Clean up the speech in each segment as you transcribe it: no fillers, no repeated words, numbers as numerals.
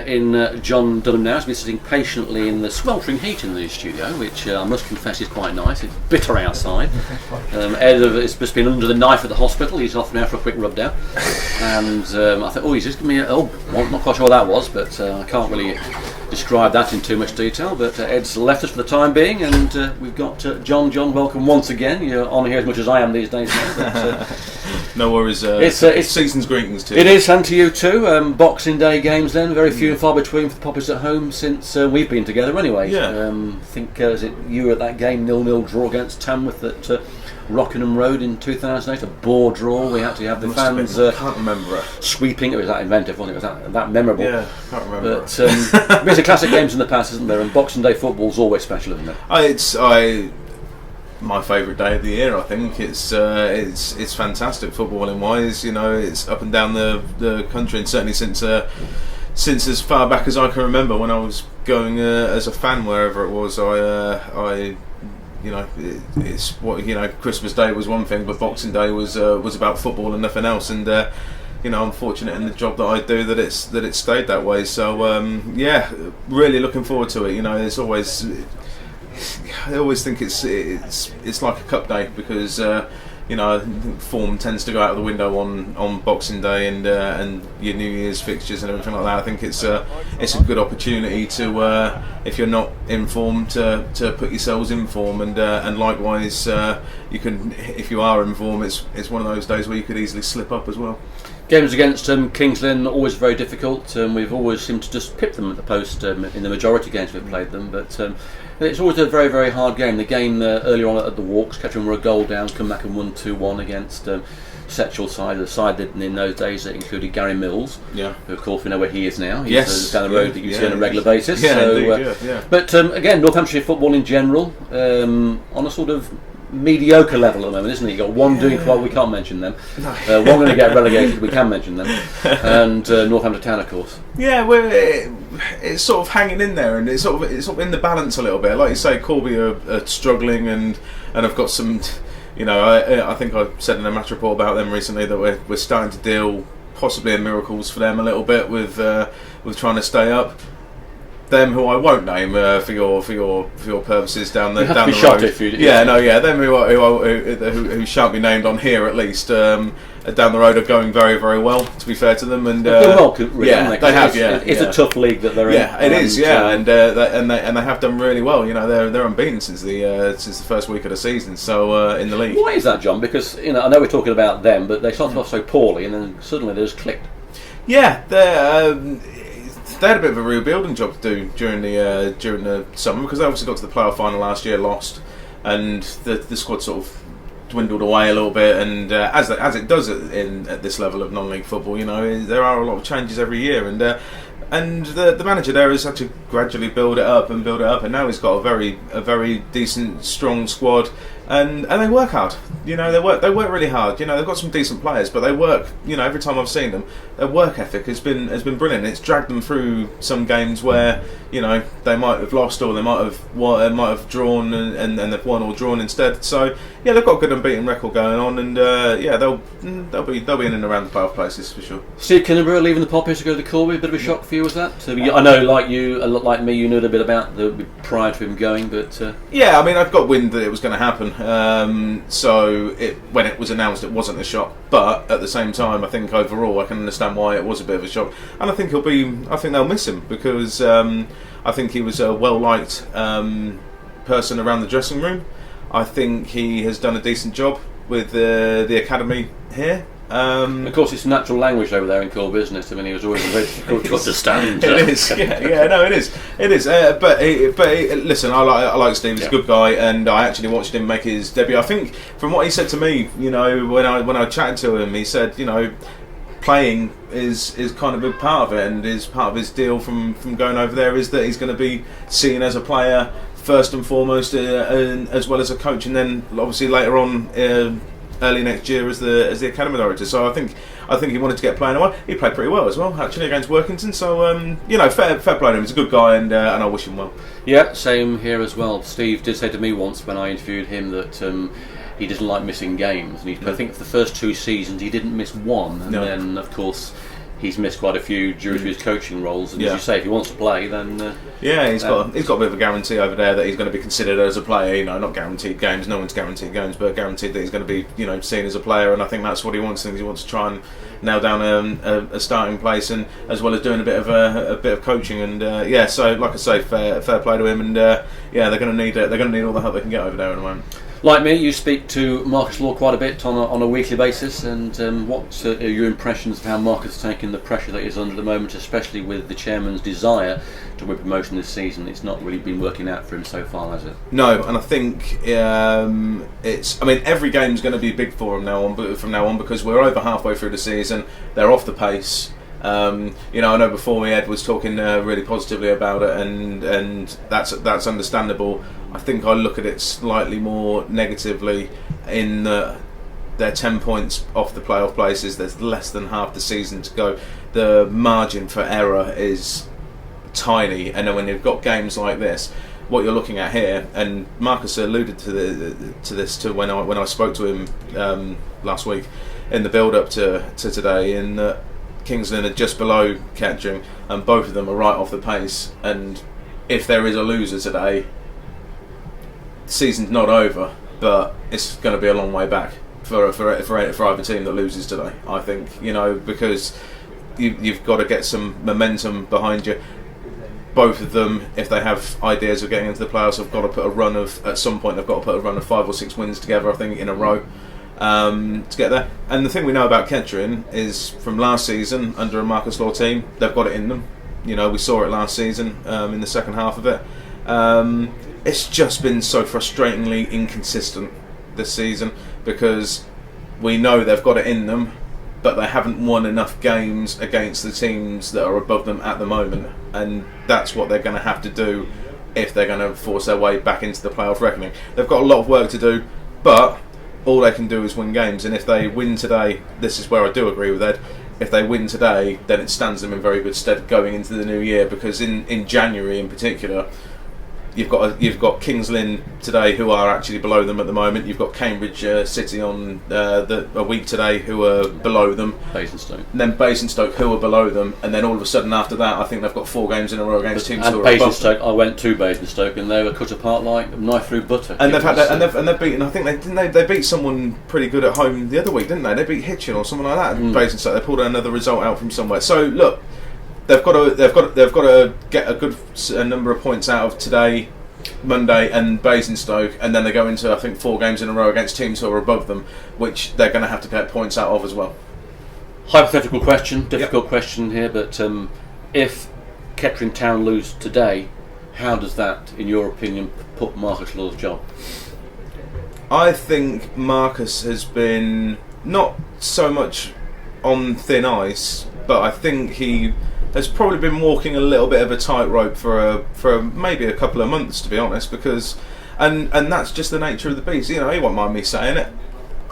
in Jon Dunham now. He's been sitting patiently in the sweltering heat in the studio, which I must confess is quite nice. It's bitter outside. Ed has just been under the knife at the hospital. He's off now for a quick rub down. And I thought, he's just given me not quite sure what that was, but I can't really describe that in too much detail. But Ed's left us for the time being, and we've got Jon. Jon, welcome once again. You're on here as much as I am these days now. But, no worries. It's season's greetings to you. It is, and to you too. Boxing Day games then, very few and far between for the Poppies at home since we've been together anyway. Yeah. I think is it you were at that game 0-0 draw against Tamworth at Rockingham Road in 2008, a bore draw. We had to have the fans can't remember it. Sweeping. It was that inventive, wasn't it? It was that memorable. Yeah, can't remember. But there's a classic games in the past, isn't there? And Boxing Day football's always special, isn't it? It's my favourite day of the year. I think it's fantastic footballing wise. You know, it's up and down the country, and certainly since as far back as I can remember, when I was going as a fan wherever it was, it's what Christmas Day was one thing, but Boxing Day was about football and nothing else. And I'm fortunate in the job that I do that it's stayed that way. So really looking forward to it. It's always. I always think it's like a cup day because form tends to go out of the window on Boxing Day and your New Year's fixtures and everything like that. I think it's a good opportunity to if you're not in form to put yourselves in form and likewise you can, if you are in form, it's one of those days where you could easily slip up as well. Games against Kings Lynn always very difficult. We've always seemed to just pip them at the post in the majority of games we've played them, but it's always a very, very hard game. The game earlier on at the Walks, Kettering were a goal down, come back and won 2-1 against Setchell's side, the side that in those days that included Gary Mills, who of course we know where he is now. He's down the road that you see on a regular basis. But again, Northamptonshire football in general, on a sort of mediocre level at the moment, isn't it? You've got one doing well, we can't mention them. One going to get relegated, we can mention them. And Northampton Town, of course. Yeah, it's sort of hanging in there, and it's sort of in the balance a little bit. Like you say, Corby are struggling, and I've got some. I think I said in a match report about them recently that we're starting to deal possibly in miracles for them a little bit with trying to stay up. Them who I won't name for your purposes down the road. If you, them who shan't be named on here at least. Down the road are going very, very well. To be fair to them, and they have. It's a tough league that they're in. Yeah, it is. Yeah, and they have done really well. They're unbeaten since the first week of the season. So in the league. Why is that, John? Because I know we're talking about them, but they started off so poorly, and then suddenly they just clicked. Yeah, they had a bit of a rebuilding job to do during the summer because they obviously got to the playoff final last year, lost, and the squad sort of dwindled away a little bit. And as it does at this level of non-league football, there are a lot of changes every year, and the manager there has had to gradually build it up, and now he's got a very decent, strong squad. And they work hard, they work really hard. They've got some decent players, but they work. Every time I've seen them, their work ethic has been brilliant. It's dragged them through some games where they might have lost or they might have drawn and they've won or drawn instead. So they've got a good unbeaten record going on, and they'll be in and around the playoff places for sure. Steve Kinnerborough leaving the Poppies to go to Corby, a bit of a shock for you, was that? I know, like you, a lot like me, you knew a little bit about prior to him going, but I've got wind that it was going to happen. So when it was announced, it wasn't a shock. But at the same time, I think overall, I can understand why it was a bit of a shock. And I think they'll miss him because I think he was a well-liked person around the dressing room. I think he has done a decent job with the academy here. Of course, it's natural language over there in Corby, isn't it? I mean, he was always very difficult to understand. It is, it is. But listen, I like Steve. He's a good guy, and I actually watched him make his debut. I think from what he said to me, when I chatted to him, he said, playing is kind of a big part of it, and is part of his deal from going over there is that he's going to be seen as a player first and foremost, as well as a coach, and then obviously later on. Early next year as the academy director, so I think he wanted to get playing away. He played pretty well as well, actually, against Workington. So fair play to him. He's a good guy, and I wish him well. Yeah, same here as well. Steve did say to me once when I interviewed him that he doesn't like missing games, and I think for the first 2 seasons he didn't miss one, and then of course he's missed quite a few due to his coaching roles. And as you say, if he wants to play, then he's got a bit of a guarantee over there that he's going to be considered as a player. You know, not guaranteed games. No one's guaranteed games, but guaranteed that he's going to be, you know, seen as a player. And I think that's what he wants. He wants to try and nail down a starting place, and as well as doing a bit of coaching. And so like I say, fair play to him. And they're going to need They're going to need all the help they can get over there at the moment. Like me, you speak to Marcus Law quite a bit on a weekly basis, and what are your impressions of how Marcus is taking the pressure that he's under at the moment, especially with the chairman's desire to win promotion this season? It's not really been working out for him so far, has it? No, and I think it's. I mean, every game's going to be big for him from now on, because we're over halfway through the season. They're off the pace. I know before me Ed was talking really positively about it, and that's understandable. I think I look at it slightly more negatively in that they're 10 points off the playoff places. There's less than half the season to go. The margin for error is tiny, and then when you've got games like this, what you're looking at here, and Marcus alluded to this when I spoke to him last week in the build up to today, in that Kings Lynn are just below Kettering, and both of them are right off the pace. And if there is a loser today, the season's not over, but it's going to be a long way back for either team that loses today. I think, because you've got to get some momentum behind you. Both of them, if they have ideas of getting into the playoffs, have got to put a run of, at some point, they've got to put a run of 5 or 6 wins together, I think, in a row. To get there. And the thing we know about Kettering is from last season under a Marcus Law team, they've got it in them. We saw it last season in the second half of it. It's just been so frustratingly inconsistent this season, because we know they've got it in them, but they haven't won enough games against the teams that are above them at the moment, and that's what they're going to have to do if they're going to force their way back into the playoff reckoning. They've got a lot of work to do, but all they can do is win games. And if they win today, this is where I do agree with Ed, if they win today, then it stands them in very good stead going into the new year, because in January in particular, you've got Kings Lynn today, who are actually below them at the moment. You've got Cambridge City on a week today, who are below them. Basingstoke. And then Basingstoke, who are below them. And then all of a sudden after that, I think they've got 4 games in a row against teams who are Basingstoke, above them. I went to Basingstoke, and they were cut apart like knife through butter. And they've beaten. I think they beat someone pretty good at home the other week, didn't they? They beat Hitchin or someone like that. Basingstoke. They pulled another result out from somewhere. So look, they've got to get a good number of points out of today, Monday, and Basingstoke, and then they go into, I think, 4 games in a row against teams who are above them, which they're going to have to get points out of as well. Hypothetical question, difficult question here, but if Kettering Town lose today, how does that, in your opinion, put Marcus Law's job? I think Marcus has been not so much on thin ice, but I think he has probably been walking a little bit of a tightrope for maybe a couple of months, to be honest, because and that's just the nature of the beast. He won't mind me saying it.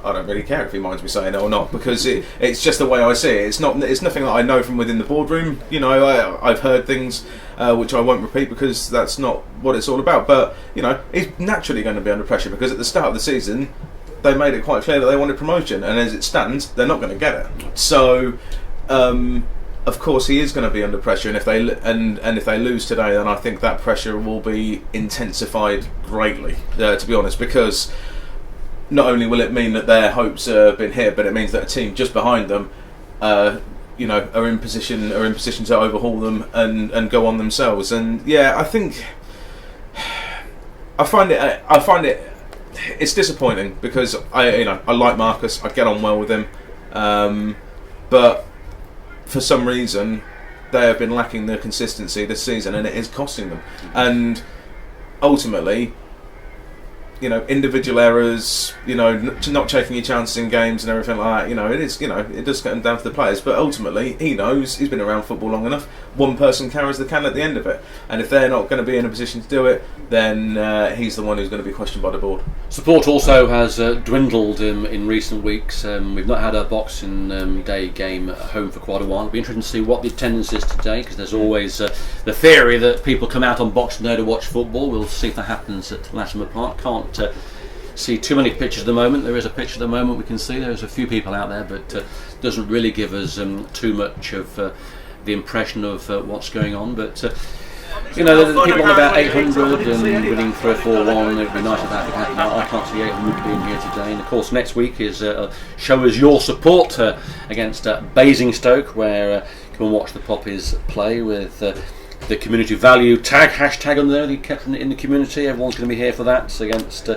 I don't really care if he minds me saying it or not, because it's just the way I see it. It's nothing that I know from within the boardroom. I've heard things which I won't repeat, because that's not what it's all about. But he's naturally going to be under pressure, because at the start of the season they made it quite clear that they wanted promotion, and as it stands, they're not going to get it. So. Of course, he is going to be under pressure, and if they lose today, then I think that pressure will be intensified greatly. To be honest, because not only will it mean that their hopes have been hit, but it means that a team just behind them, are in position to overhaul them and go on themselves. And I think I find it it's disappointing, because I like Marcus, I get on well with him, but for some reason they have been lacking the consistency this season, and it is costing them. And ultimately, individual errors, not taking your chances in games and everything like that, it does get down to the players. But ultimately, he knows, he's been around football long enough, one person carries the can at the end of it, and if they're not going to be in a position to do it, then he's the one who's going to be questioned by the board. Support also has dwindled in recent weeks. We've not had a Boxing Day game at home for quite a while. It'll be interesting to see what the attendance is today, because there's always the theory that people come out on Boxing Day to watch football. We'll see if that happens at Latimer Park. Can't see too many pictures at the moment. There is a picture at the moment we can see. There's a few people out there, but doesn't really give us too much of the impression of what's going on. But the people on about 800 and winning 3-4-1. It'd be nice if that could happen. I can't see 800 being here today. And of course, next week is show us your support against Basingstoke, where you can watch the Poppies play with the community value hashtag on there. The Kettering in the community. Everyone's going to be here for that against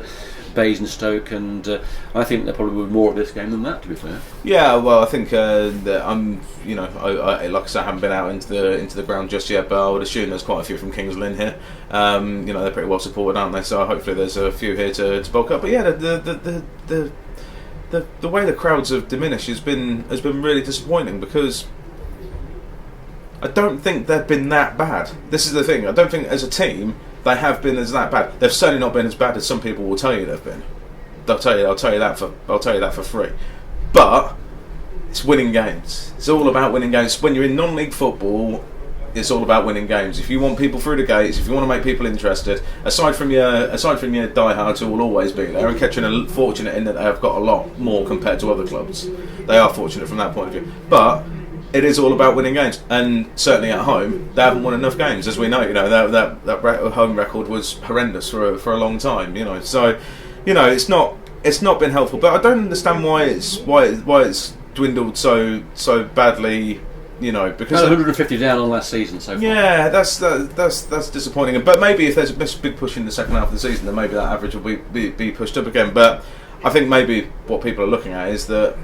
Basingstoke, and I think there probably will be more of this game than that, to be fair. Yeah, well, I think that I'm, like I said, I haven't been out into the ground just yet, but I would assume there's quite a few from Lynn here. They're pretty well supported, aren't they? So hopefully there's a few here to bulk up. But yeah, the way the crowds have diminished has been really disappointing, because I don't think they've been that bad. This is the thing. I don't think as a team they have been as that bad. They've certainly not been as bad as some people will tell you they've been. I'll tell you that for free. But it's winning games. It's all about winning games. When you're in non-league football, it's all about winning games. If you want people through the gates, if you want to make people interested, aside from your diehards who will always be there, and Kettering are fortunate in that they have got a lot more compared to other clubs. They are fortunate from that point of view. But it is all about winning games, and certainly at home they haven't won enough games, as we know. That home record was horrendous for a long time. So it's not been helpful. But I don't understand why it's dwindled so badly. Because 150 down on last season so far. Yeah, that's disappointing. But maybe if there's a big push in the second half of the season, then maybe that average will be pushed up again. But I think maybe what people are looking at is that,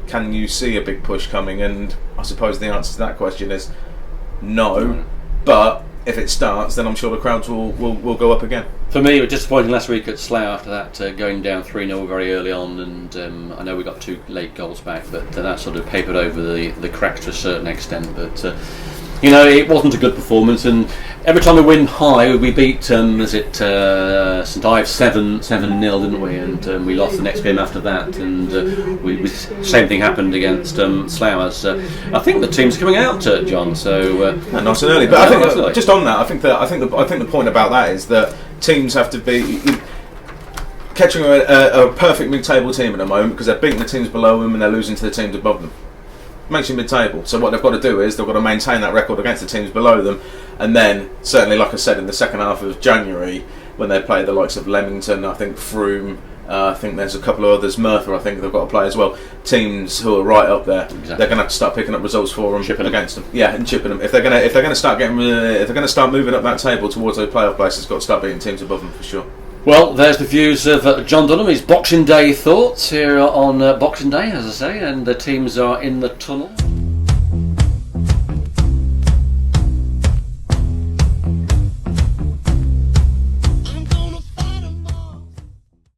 can you see a big push coming? And I suppose the answer to that question is no. But if it starts, then I'm sure the crowds will go up again. For me, it was disappointing last week at Slough after that, going down 3-0 very early on, and I know we got 2 late goals back, but that sort of papered over the cracks to a certain extent. But it wasn't a good performance, and every time we win high, we beat St Ives 7-0, didn't we? And we lost the next game after that, and same thing happened against Slough. I think the team's coming out, John. So nice and early. But I think just on that, I think the point about that is that teams have to be. Kettering are a perfect mid-table team at the moment, because they're beating the teams below them and they're losing to the teams above them. Makes you mid-table. So what they've got to do is they've got to maintain that record against the teams below them, and then certainly, like I said, in the second half of January, when they play the likes of Leamington, I think Frome, I think there's a couple of others, Merthyr, I think they've got to play as well. Teams who are right up there, exactly. They're going to have to start picking up results for them, chipping against them. Yeah, and chipping them. If they're going to start moving up that table towards those playoff places, got to start beating teams above them for sure. Well, there's the views of Jon Dunham, his Boxing Day thoughts here on Boxing Day, as I say, and the teams are in the tunnel.